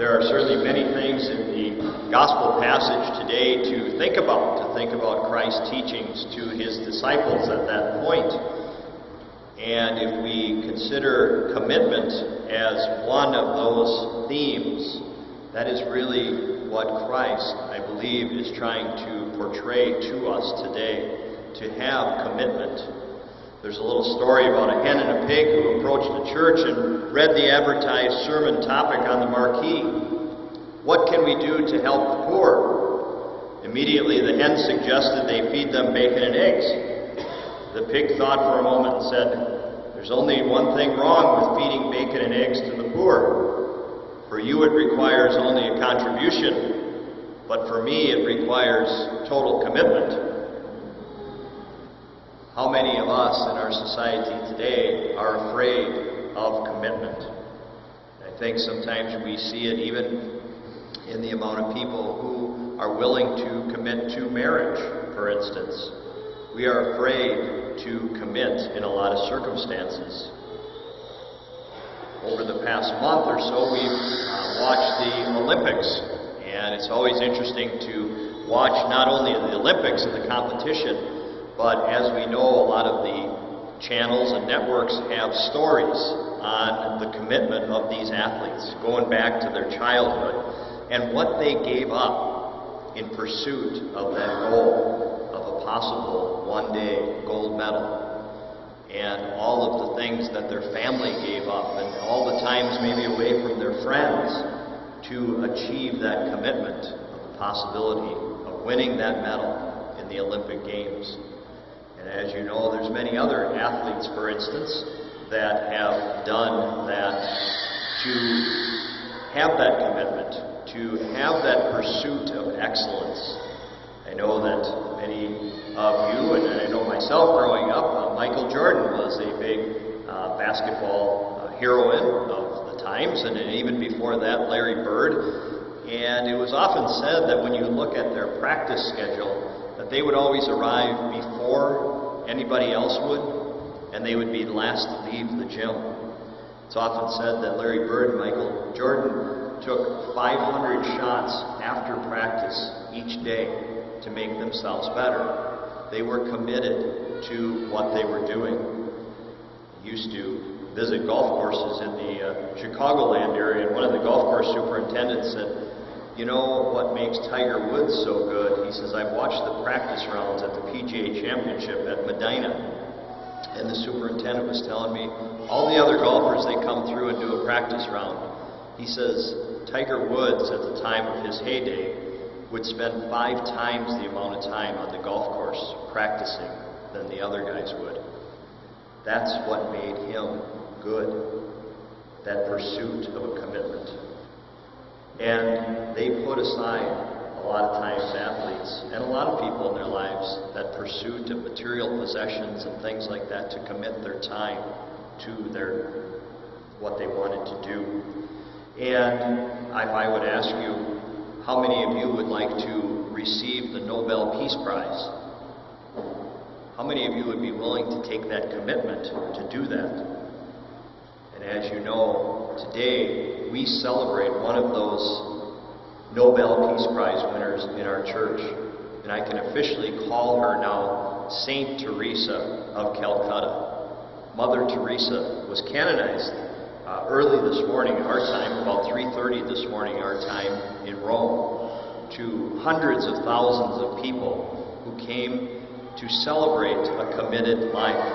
There are certainly many things in the gospel passage today to think about Christ's teachings to his disciples at that point. And if we consider commitment as one of those themes, that is really what Christ, I believe, is trying to portray to us today, to have commitment. There's a little story about a hen and a pig who approached a church and read the advertised sermon topic on the marquee. What can we do to help the poor? Immediately the hen suggested they feed them bacon and eggs. The pig thought for a moment and said, "There's only one thing wrong with feeding bacon and eggs to the poor. For you it requires only a contribution, but for me it requires total commitment." How many of us in our society today are afraid of commitment? I think sometimes we see it even in the amount of people who are willing to commit to marriage, for instance. We are afraid to commit in a lot of circumstances. Over the past month or so, we've watched the Olympics, and it's always interesting to watch not only the Olympics and the competition, but as we know, a lot of the channels and networks have stories on the commitment of these athletes, going back to their childhood, and what they gave up in pursuit of that goal of a possible one-day gold medal. And all of the things that their family gave up, and all the times maybe away from their friends, to achieve that commitment of the possibility of winning that medal in the Olympic Games. And as you know, there's many other athletes, for instance, that have done that, to have that commitment, to have that pursuit of excellence. I know that many of you, and I know myself growing up, Michael Jordan was a big basketball heroine of the times, and even before that, Larry Bird. And it was often said that when you look at their practice schedule, that they would always arrive before anybody else would, and they would be the last to leave the gym. It's often said that Larry Bird and Michael Jordan took 500 shots after practice each day to make themselves better. They were committed to what they were doing. I used to visit golf courses in the Chicagoland area, and one of the golf course superintendents said, "You know what makes Tiger Woods so good?" He says, "I've watched the practice rounds at the PGA Championship at Medina." And the superintendent was telling me, all the other golfers, they come through and do a practice round. He says, Tiger Woods, at the time of his heyday, would spend 5 times the amount of time on the golf course practicing than the other guys would. That's what made him good, that pursuit of a commitment. And they put aside, a lot of times, athletes and a lot of people in their lives, that pursuit of material possessions and things like that to commit their time to what they wanted to do. And if I would ask you, how many of you would like to receive the Nobel Peace Prize? How many of you would be willing to take that commitment to do that? And as you know, today we celebrate one of those Nobel Peace Prize winners in our church. And I can officially call her now Saint Theresa of Calcutta. Mother Teresa was canonized early this morning, our time, about 3:30 this morning, our time, in Rome, to hundreds of thousands of people who came to celebrate a committed life.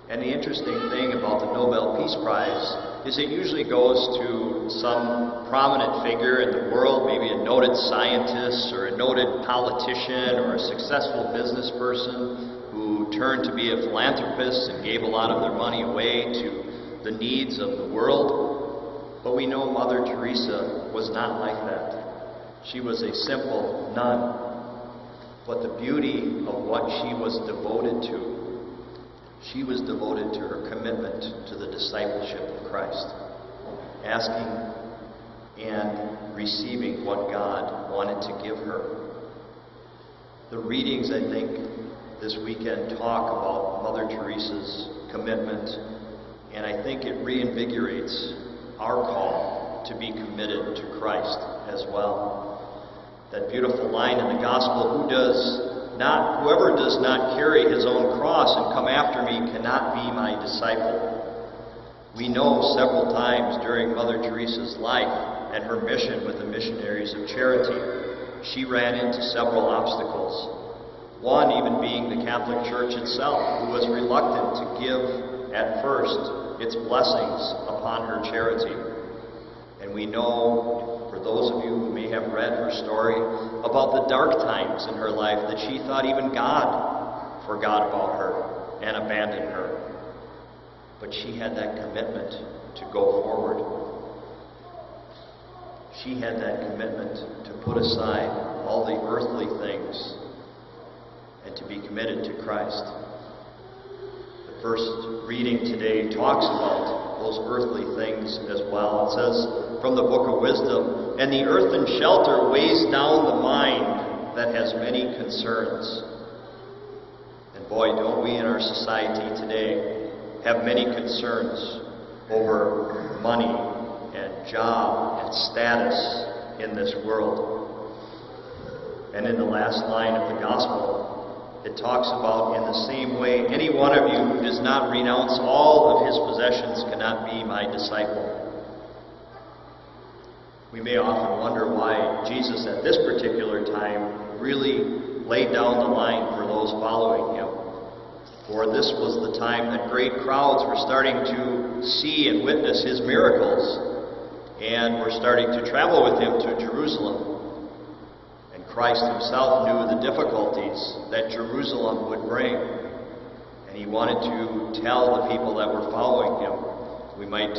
And the interesting thing about the Nobel Peace Prize is it usually goes to some prominent figure in the world, maybe a noted scientist or a noted politician or a successful business person who turned to be a philanthropist and gave a lot of their money away to the needs of the world. But we know Mother Teresa was not like that. She was a simple nun. But the beauty of what she was devoted to, she was devoted to her commitment to the discipleship of Christ, asking and receiving what God wanted to give her. The readings, I think, this weekend talk about Mother Teresa's commitment, and I think it reinvigorates our call to be committed to Christ as well. That beautiful line in the gospel, whoever does not carry his own cross and come after me cannot be my disciple. We know several times during Mother Teresa's life and her mission with the missionaries of charity, she ran into several obstacles. One even being the Catholic Church itself, who was reluctant to give at first its blessings upon her charity. And we know, for those of you who may have read her story, about the dark times in her life that she thought even God forgot about her and abandoned her. But she had that commitment to go forward. She had that commitment to put aside all the earthly things and to be committed to Christ. The first reading today talks about those earthly things as well. It says from the Book of Wisdom, "And the earthen shelter weighs down the mind that has many concerns." And boy, don't we in our society today have many concerns over money and job and status in this world. And in the last line of the gospel, it talks about, in the same way, any one of you who does not renounce all of his possessions cannot be my disciple. We may often wonder why Jesus at this particular time really laid down the line for those following him. For this was the time that great crowds were starting to see and witness his miracles, and were starting to travel with him to Jerusalem. And Christ himself knew the difficulties that Jerusalem would bring, and he wanted to tell the people that were following him. We might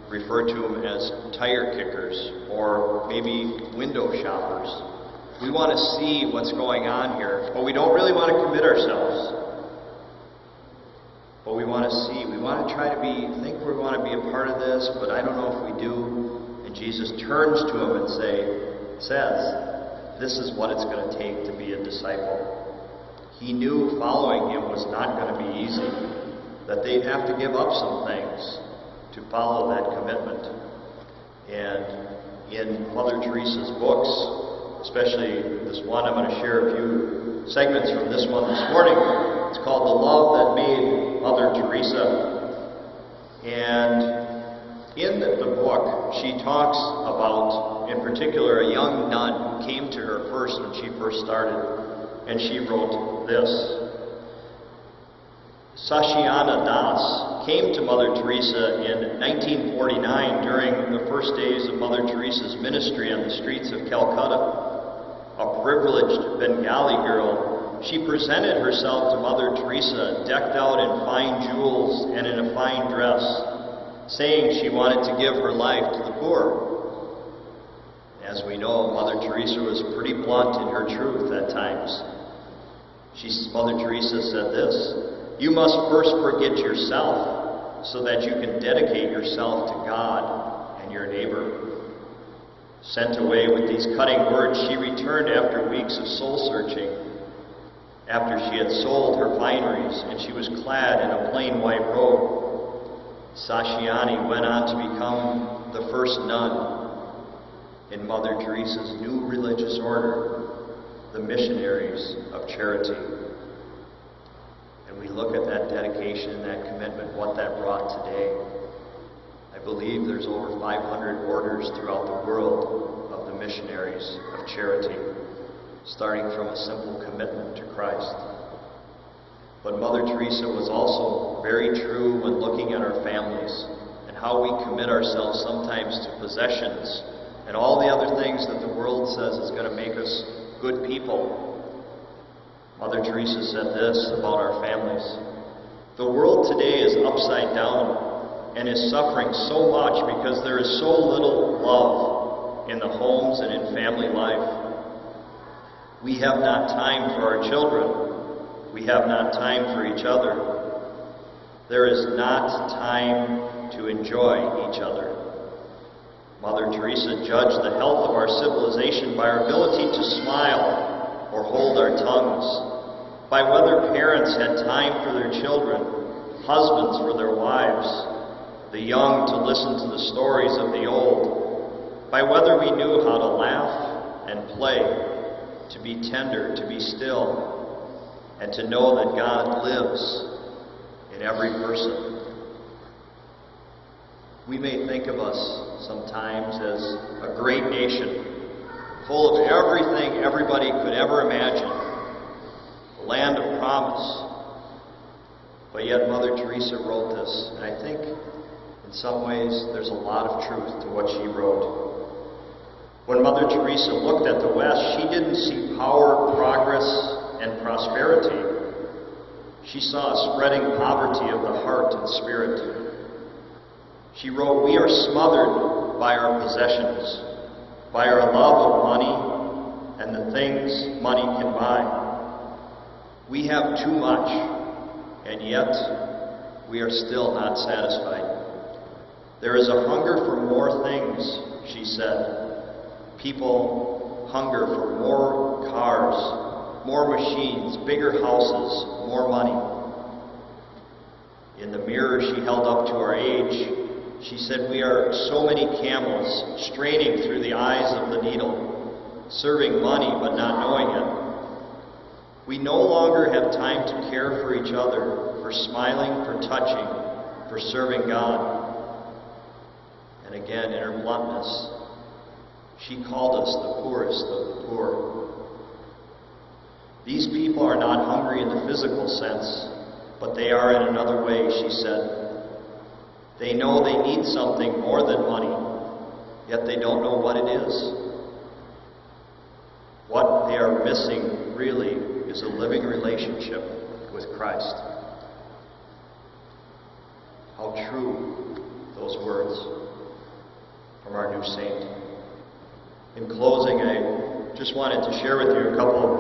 refer to them as tire kickers, or maybe window shoppers. We want to see what's going on here, but we don't really want to commit ourselves. But we want to see, we want to try to think we want to be a part of this, but I don't know if we do. And Jesus turns to him and says, this is what it's going to take to be a disciple. He knew following him was not going to be easy, that they'd have to give up some things to follow that commitment. And in Mother Teresa's books, especially this one, I'm going to share a few segments from this one this morning. It's called The Love That Made Mother Teresa. And in the book, she talks about, in particular, a young nun who came to her first when she first started. And she wrote this. Sashiana Das came to Mother Teresa in 1949 during the first days of Mother Teresa's ministry on the streets of Calcutta. A privileged Bengali girl, she presented herself to Mother Teresa, decked out in fine jewels and in a fine dress, saying she wanted to give her life to the poor. As we know, Mother Teresa was pretty blunt in her truth at times. Mother Teresa said this, "You must first forget yourself so that you can dedicate yourself to God and your neighbor." Sent away with these cutting words, she returned after weeks of soul-searching. After she had sold her fineries and she was clad in a plain white robe, Sashiani went on to become the first nun in Mother Teresa's new religious order, the Missionaries of Charity. And we look at that dedication and that commitment, what that brought today. I believe there's over 500 orders throughout the world of the Missionaries of Charity, starting from a simple commitment to Christ. But Mother Teresa was also very true when looking at our families and how we commit ourselves sometimes to possessions and all the other things that the world says is going to make us good people. Mother Teresa said this about our families. "The world today is upside down and is suffering so much because there is so little love in the homes and in family life. We have not time for our children. We have not time for each other. There is not time to enjoy each other." Mother Teresa judged the health of our civilization by our ability to smile or hold our tongues, by whether parents had time for their children, husbands for their wives, the young to listen to the stories of the old, by whether we knew how to laugh and play, to be tender, to be still, and to know that God lives in every person. We may think of us sometimes as a great nation, full of everything everybody could ever imagine, the land of promise. But yet Mother Teresa wrote this, and I think in some ways there's a lot of truth to what she wrote. When Mother Teresa looked at the West, she didn't see power, progress, and prosperity. She saw a spreading poverty of the heart and spirit. She wrote, "We are smothered by our possessions, by our love of money and the things money can buy. We have too much, and yet we are still not satisfied. There is a hunger for more things," she said. People hunger for more cars, more machines, bigger houses, more money. In the mirror she held up to our age, she said, "We are so many camels straining through the eyes of the needle, serving money but not knowing it. We no longer have time to care for each other, for smiling, for touching, for serving God." And again, in her bluntness, she called us the poorest of the poor. "These people are not hungry in the physical sense, but they are in another way," she said. "They know they need something more than money, yet they don't know what it is. What they are missing really is a living relationship with Christ." How true those words from our new saint. In closing, I just wanted to share with you a couple of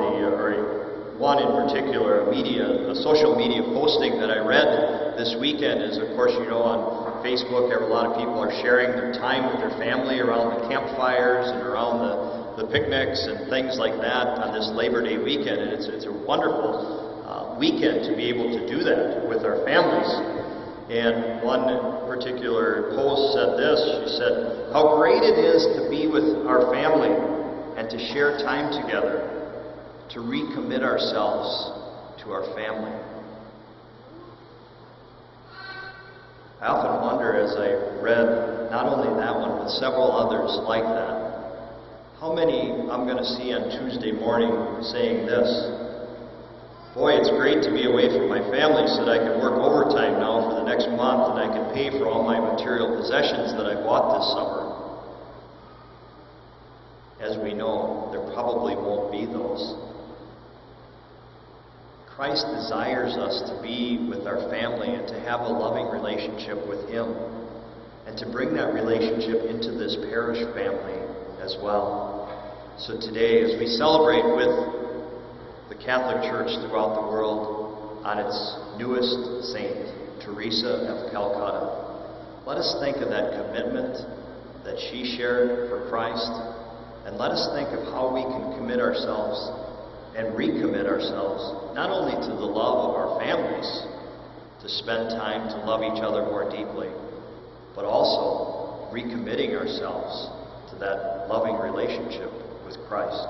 one in particular, a social media posting that I read this weekend. Is, of course, you know, on Facebook, a lot of people are sharing their time with their family around the campfires and around the picnics and things like that on this Labor Day weekend. And it's a wonderful weekend to be able to do that with our families. And one particular post said this. She said, "How great it is to be with our family and to share time together, to recommit ourselves to our family." I often wonder, as I read not only that one, but several others like that, how many I'm going to see on Tuesday morning saying this: "Boy, it's great to be away from my family so that I can work overtime now for the next month and I can pay for all my material possessions that I bought this summer." As we know, there probably won't be those. Christ desires us to be with our family and to have a loving relationship with Him, and to bring that relationship into this parish family as well. So today, as we celebrate with the Catholic Church throughout the world on its newest saint, Theresa of Calcutta, let us think of that commitment that she shared for Christ, and let us think of how we can commit ourselves and recommit ourselves, not only to the love of our families, to spend time to love each other more deeply, but also recommitting ourselves to that loving relationship with Christ.